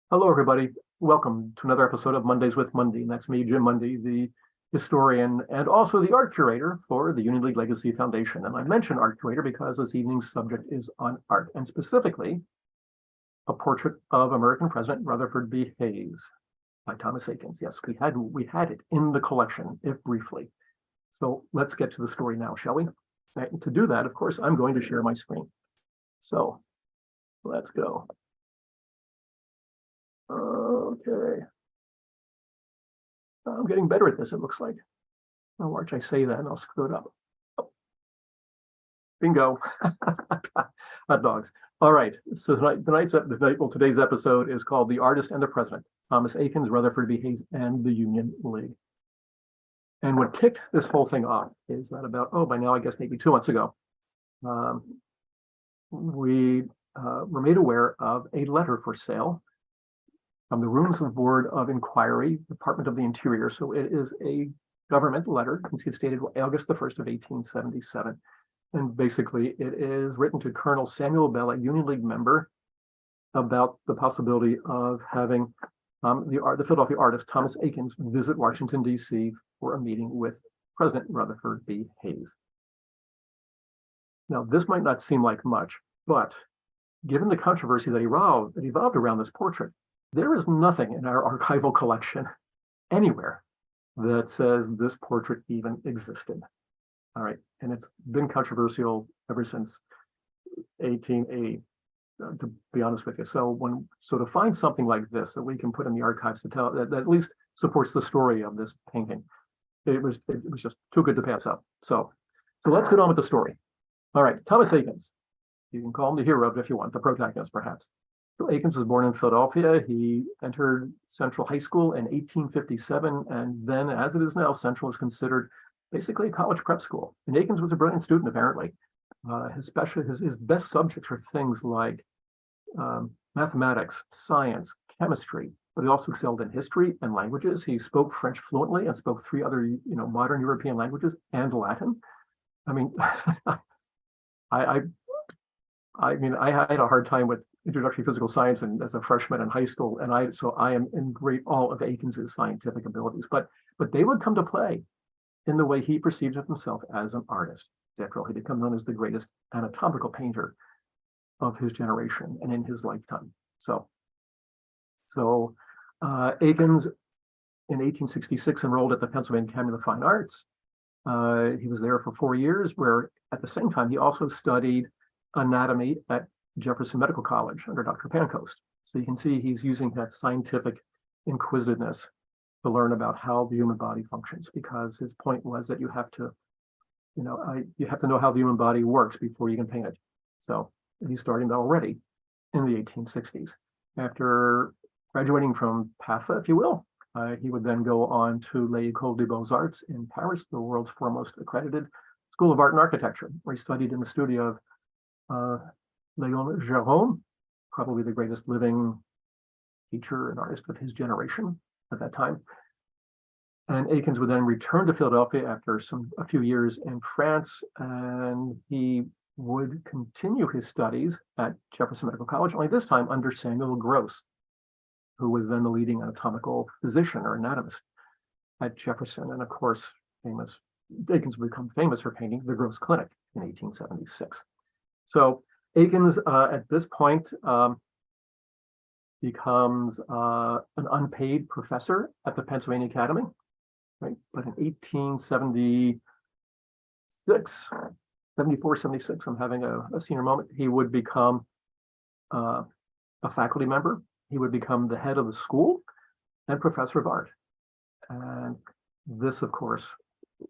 Hello, everybody. Welcome to another episode of Mondays with Mundy. And that's me, Jim Mundy, the historian and also the art curator for the Union League Legacy Foundation. And I mention art curator because this evening's subject is on art, and specifically a portrait of American President Rutherford B. Hayes by Thomas Eakins. Yes, we had it in the collection, if briefly. So let's get to the story now, shall we? And to do that, of course, I'm going to share my screen. So let's go. Okay. I'm getting better at this, it looks like. I'll watch I say that and I'll screw it up. Oh. Bingo. Hot dogs. All right. So today's episode is called The Artist and the President, Thomas Eakins, Rutherford B. Hayes, and the Union League. And what kicked this whole thing off is that by now, I guess maybe 2 months ago, we were made aware of a letter for sale from the Rooms of Board of Inquiry, Department of the Interior. So it is a government letter. You can see it's dated August the 1st of 1877. And basically it is written to Colonel Samuel Bell, a Union League member, about the possibility of having the Philadelphia artist Thomas Eakins visit Washington, D.C. for a meeting with President Rutherford B. Hayes. Now, this might not seem like much, but given the controversy that evolved around this portrait, there is nothing in our archival collection anywhere that says this portrait even existed. All right, and it's been controversial ever since 1880, to be honest with you. So to find something like this that we can put in the archives to tell that at least supports the story of this painting, it was just too good to pass up. So let's get on with the story. All right, Thomas Eakins. You can call him the hero if you want, the protagonist perhaps. So Eakins was born in Philadelphia. He entered Central High School in 1857, and then, as it is now, Central is considered basically a college prep school. And Eakins was a brilliant student, apparently. His best subjects were things like mathematics, science, chemistry, but he also excelled in history and languages. He spoke French fluently and spoke 3 other, modern European languages and Latin. I mean, I had a hard time with introductory physical science and as a freshman in high school, and so I am in great awe of Eakins' scientific abilities, but they would come to play in the way he perceived himself as an artist. After all, he became known as the greatest anatomical painter of his generation and in his lifetime. So Eakins in 1866 enrolled at the Pennsylvania Academy of Fine Arts. He was there for 4 years, where at the same time he also studied anatomy at Jefferson Medical College under Dr. Pancoast. So you can see he's using that scientific inquisitiveness to learn about how the human body functions, because his point was that you have to know how the human body works before you can paint it. So he's starting that already in the 1860s. After graduating from PAFA, if you will, he would then go on to l'École des Beaux-Arts in Paris, the world's foremost accredited School of Art and Architecture, where he studied in the studio of Léon Gérôme, probably the greatest living teacher and artist of his generation at that time. And Eakins would then return to Philadelphia after a few years in France, and he would continue his studies at Jefferson Medical College, only this time under Samuel Gross, who was then the leading anatomical physician or anatomist at Jefferson. And of course, Eakins would become famous for painting the Gross Clinic in 1876. So Eakins, at this point, becomes an unpaid professor at the Pennsylvania Academy, right? But in 1874, 76, I'm having a senior moment, he would become a faculty member. He would become the head of the school and professor of art. And this, of course,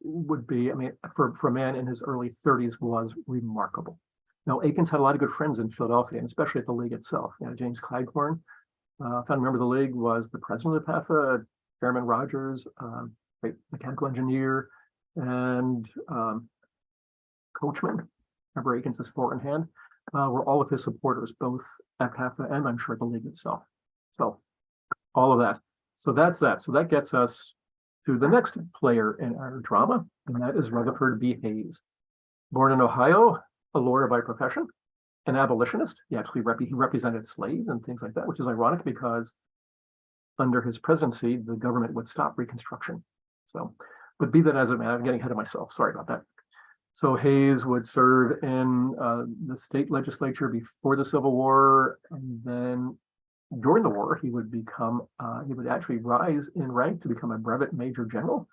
would be, for a man in his early 30s, was remarkable. Now, Eakins had a lot of good friends in Philadelphia, and especially at the League itself. James Cleghorn, founding member of the League, was the president of PAFA, Chairman Rogers, great mechanical engineer, and Coachman, remember Eakins' four in hand, were all of his supporters, both at PAFA and I'm sure the League itself. So all of that. So that's that. So that gets us to the next player in our drama, and that is Rutherford B. Hayes. Born in Ohio, a lawyer by profession, an abolitionist. He actually represented slaves and things like that, which is ironic because under his presidency, the government would stop Reconstruction. So, but be that as it may, I'm getting ahead of myself. Sorry about that. So Hayes would serve in the state legislature before the Civil War, and then during the war, he would actually rise in rank to become a brevet major general.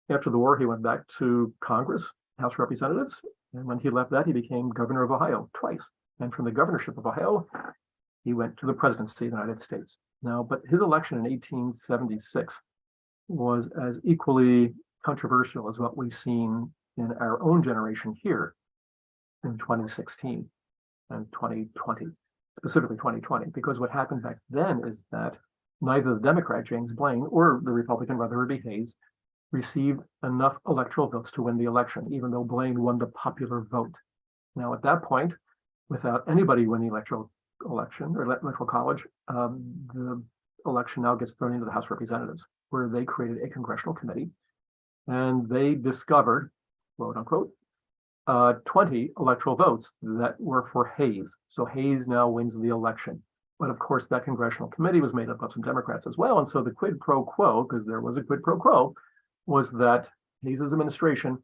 After the war, he went back to Congress, House of Representatives, and when he left that, he became governor of Ohio twice. And from the governorship of Ohio, he went to the presidency of the United States. Now, but his election in 1876 was as equally controversial as what we've seen in our own generation here in 2016 and 2020, specifically 2020, because what happened back then is that neither the Democrat, James Blaine, or the Republican, Rutherford B. Hayes, received enough electoral votes to win the election, even though Blaine won the popular vote. Now, at that point, without anybody winning the electoral college, the election now gets thrown into the House of Representatives, where they created a congressional committee, and they discovered, quote unquote, 20 electoral votes that were for Hayes. So Hayes now wins the election. But of course, that congressional committee was made up of some Democrats as well. And so the quid pro quo, because there was a quid pro quo, was that Hayes's administration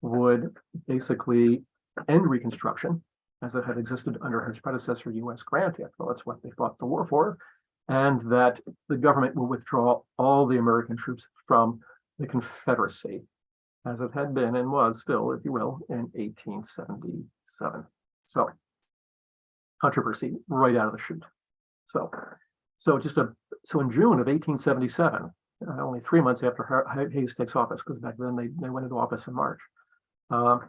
would basically end Reconstruction as it had existed under his predecessor, U.S. Grant. Well, that's what they fought the war for. And that the government will withdraw all the American troops from the Confederacy, as it had been and was still, if you will, in 1877. So controversy right out of the chute. So in June of 1877, only 3 months after Hayes takes office, because back then they went into office in March, a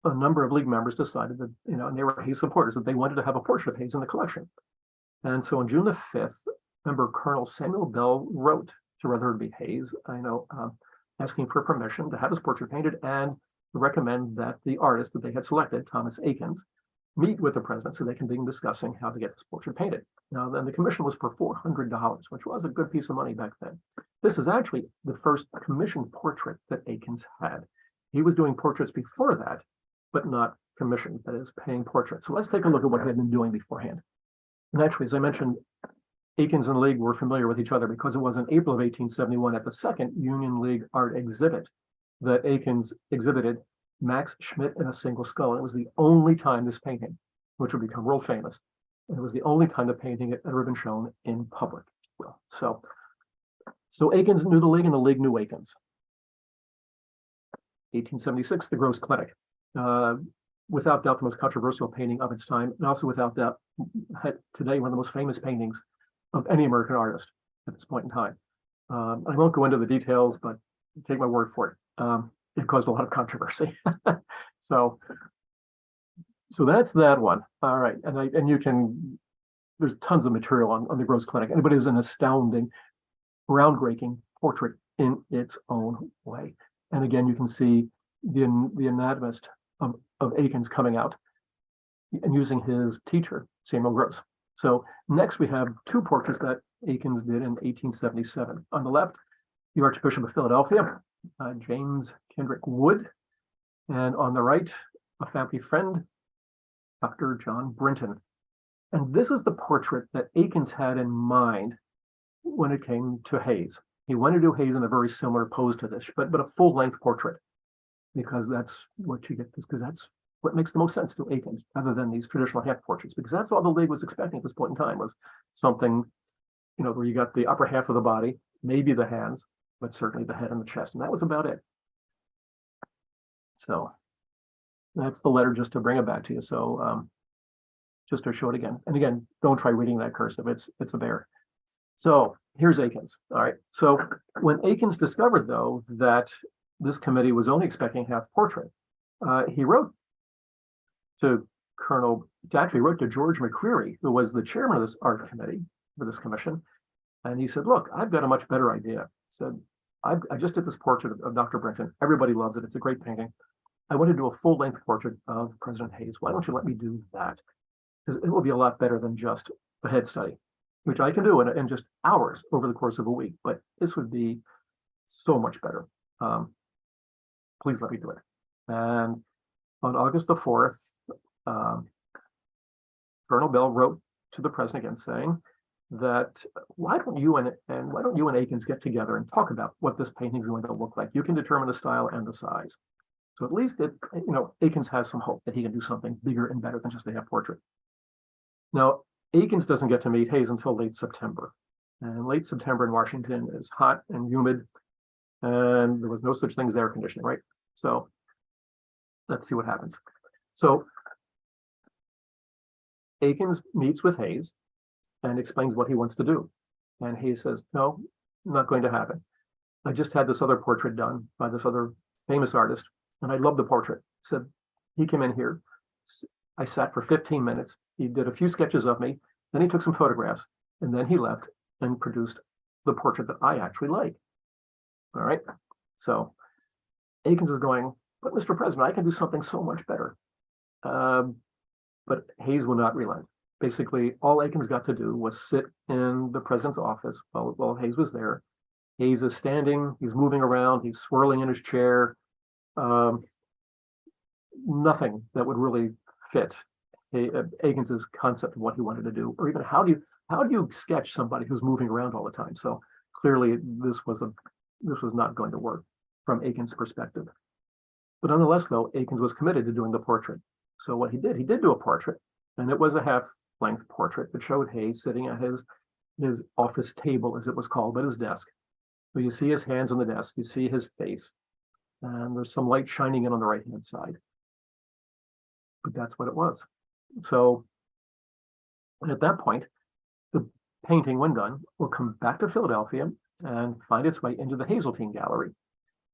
number of League members decided that, and they were Hayes supporters, that they wanted to have a portrait of Hayes in the collection. And so on June the 5th, member Colonel Samuel Bell wrote to Rutherford B. Hayes, asking for permission to have his portrait painted and recommend that the artist that they had selected, Thomas Eakins, meet with the president so they can begin discussing how to get this portrait painted. Now, then the commission was for $400, which was a good piece of money back then. This is actually the first commissioned portrait that Eakins had. He was doing portraits before that, but not commissioned, that is, paying portraits. So let's take a look at what he had been doing beforehand. And actually, as I mentioned, Eakins and the League were familiar with each other because it was in April of 1871 at the second Union League art exhibit that Eakins exhibited Max Schmidt in a single skull. It was the only time this painting, which would become world famous, and it was the only time the painting had ever been shown in public. Well, so Eakins knew the League and the League knew Eakins. 1876, the Gross Clinic. Without doubt, the most controversial painting of its time, and also without doubt, today, one of the most famous paintings of any American artist at this point in time. I won't go into the details, but take my word for it. It caused a lot of controversy. So that's that one. All right, and you can, there's tons of material on the Gross Clinic, and it is an astounding, groundbreaking portrait in its own way. And again, you can see the anatomist of Eakins coming out and using his teacher, Samuel Gross. So next we have two portraits that Eakins did in 1877. On the left, the Archbishop of Philadelphia, James Kendrick Wood, and on the right, a family friend, Dr. John Brinton. And this is the portrait that Eakins had in mind when it came to Hayes. He wanted to do Hayes in a very similar pose to this, but a full-length portrait, because that's what you get, because that's what makes the most sense to Eakins, rather than these traditional half portraits, because that's all the League was expecting at this point in time, was something, where you got the upper half of the body, maybe the hands, but certainly the head and the chest, and that was about it. So that's the letter, just to bring it back to you. So just to show it again, and again, don't try reading that cursive; it's a bear. So here's Eakins. All right. So when Eakins discovered, though, that this committee was only expecting half portrait, he wrote to George McCreary, who was the chairman of this art committee for this commission, and he said, "Look, I've got a much better idea." He said, I just did this portrait of Dr. Brinton. Everybody loves it. It's a great painting. I want to do a full-length portrait of President Hayes. Why don't you let me do that? Because it will be a lot better than just a head study, which I can do in just hours over the course of a week. But this would be so much better. Please let me do it. And on August the 4th, Colonel Bell wrote to the president again saying, that why don't you and Eakins get together and talk about what this painting is going to look like? You can determine the style and the size. So at least Eakins has some hope that he can do something bigger and better than just a portrait. Now, Eakins doesn't get to meet Hayes until late September. And late September in Washington is hot and humid, and there was no such thing as air conditioning, right? So let's see what happens. So Eakins meets with Hayes and explains what he wants to do. And Hayes says, no, not going to happen. I just had this other portrait done by this other famous artist, and I love the portrait. Said he came in here. I sat for 15 minutes. He did a few sketches of me. Then he took some photographs, and then he left and produced the portrait that I actually like. All right. So Eakins is going, but Mr. President, I can do something so much better. But Hayes will not relent. Basically, all Eakins got to do was sit in the president's office while Hayes was there. Hayes is standing, he's moving around, he's swirling in his chair. Nothing that would really fit Eakins's concept of what he wanted to do, or even how do you sketch somebody who's moving around all the time? So clearly, this was not going to work from Eakins' perspective. But nonetheless, though, Eakins was committed to doing the portrait. So what he did do a portrait, and it was a half-length portrait that showed Hayes sitting at his office table, as it was called, at his desk. So you see his hands on the desk, you see his face, and there's some light shining in on the right-hand side. But that's what it was. So at that point, the painting, when done, will come back to Philadelphia and find its way into the Hazeltine Gallery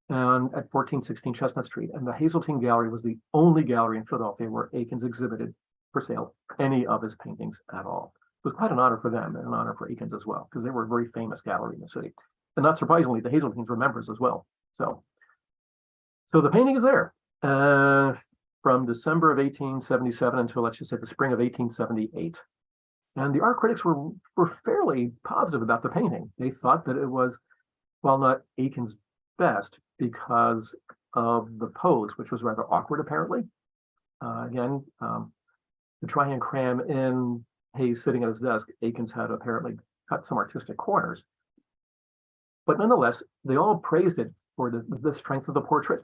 and at 1416 Chestnut Street. And the Hazeltine Gallery was the only gallery in Philadelphia where Eakins exhibited for sale any of his paintings at all. It was quite an honor for them and an honor for Eakins as well, because they were a very famous gallery in the city. And not surprisingly, the Hazeltines were members as well. So the painting is there from December of 1877 until, let's just say, the spring of 1878. And the art critics were fairly positive about the painting. They thought that it was, while not Eakins' best, because of the pose, which was rather awkward, apparently. Again, to try and cram in Hayes sitting at his desk, Eakins had apparently cut some artistic corners. But nonetheless, they all praised it for the strength of the portrait,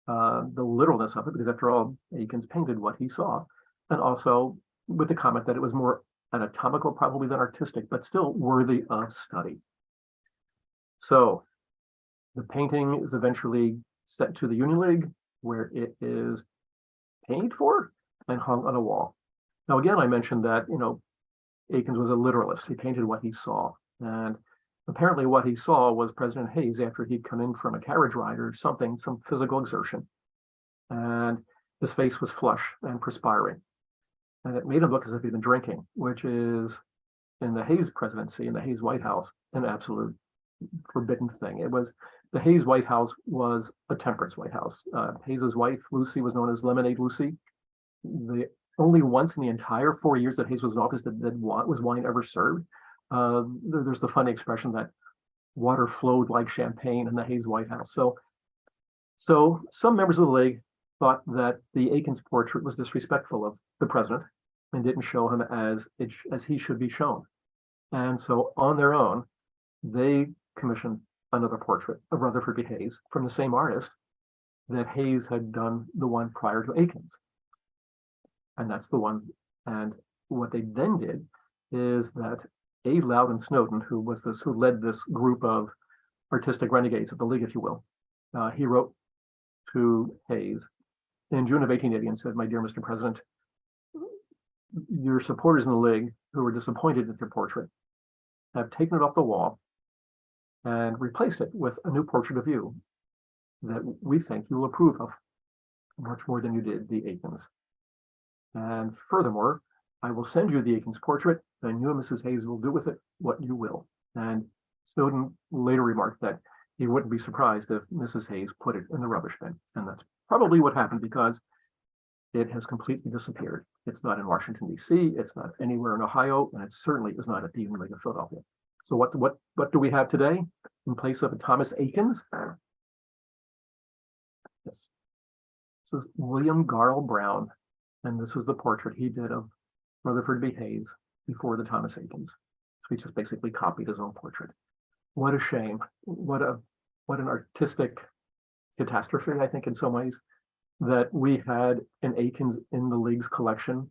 the literalness of it, because after all, Eakins painted what he saw, and also with the comment that it was more anatomical probably than artistic, but still worthy of study. So the painting is eventually sent to the Union League, where it is paid for and hung on a wall. Now, again, I mentioned that, Eakins was a literalist. He painted what he saw. And apparently what he saw was President Hayes after he'd come in from a carriage ride or something, some physical exertion. And his face was flush and perspiring. And it made him look as if he'd been drinking, which is, in the Hayes presidency, in the Hayes White House, an absolute forbidden thing. It was, the Hayes White House was a temperance White House. Hayes's wife, Lucy, was known as Lemonade Lucy. The only once in the entire 4 years that Hayes was in office that was wine ever served. There's the funny expression that water flowed like champagne in the Hayes White House. So some members of the League thought that the Eakins portrait was disrespectful of the president and didn't show him as he should be shown. And so on their own, they commissioned another portrait of Rutherford B. Hayes from the same artist that Hayes had done the one prior to Eakins. And that's the one. And what they then did is that A. Loudon Snowden, who led this group of artistic renegades of the League, if you will, he wrote to Hayes in June of 1880 and said, "My dear Mr. President, your supporters in the League who were disappointed at your portrait have taken it off the wall and replaced it with a new portrait of you that we think you will approve of much more than you did the Eakins. And furthermore, I will send you the Eakins portrait, and you and Mrs. Hayes will do with it what you will." And Snowden later remarked that he wouldn't be surprised if Mrs. Hayes put it in the rubbish bin. And that's probably what happened, because it has completely disappeared. It's not in Washington, D.C., it's not anywhere in Ohio, and it certainly is not at the Union League of Philadelphia. So what do we have today in place of a Thomas Eakins? Yes. This is William Garl Brown, and this is the portrait he did of Rutherford B. Hayes before the Thomas Eakins. So he just basically copied his own portrait. What a shame. What an artistic catastrophe, I think, in some ways, that we had an Eakins in the League's collection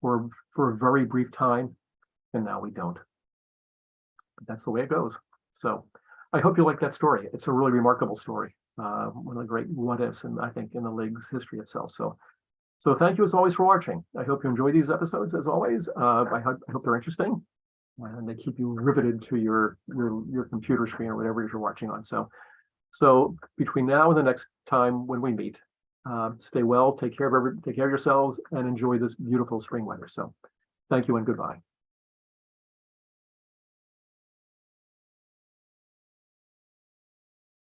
for a very brief time, and now we don't. But that's the way it goes. So I hope you like that story. It's a really remarkable story. One of the great what ifs, and I think in the League's history itself. So thank you as always for watching. I hope you enjoy these episodes as always. I hope they're interesting and they keep you riveted to your computer screen or whatever it is you're watching on. So between now and the next time when we meet, stay well, take care of yourselves, and enjoy this beautiful spring weather. So thank you and goodbye.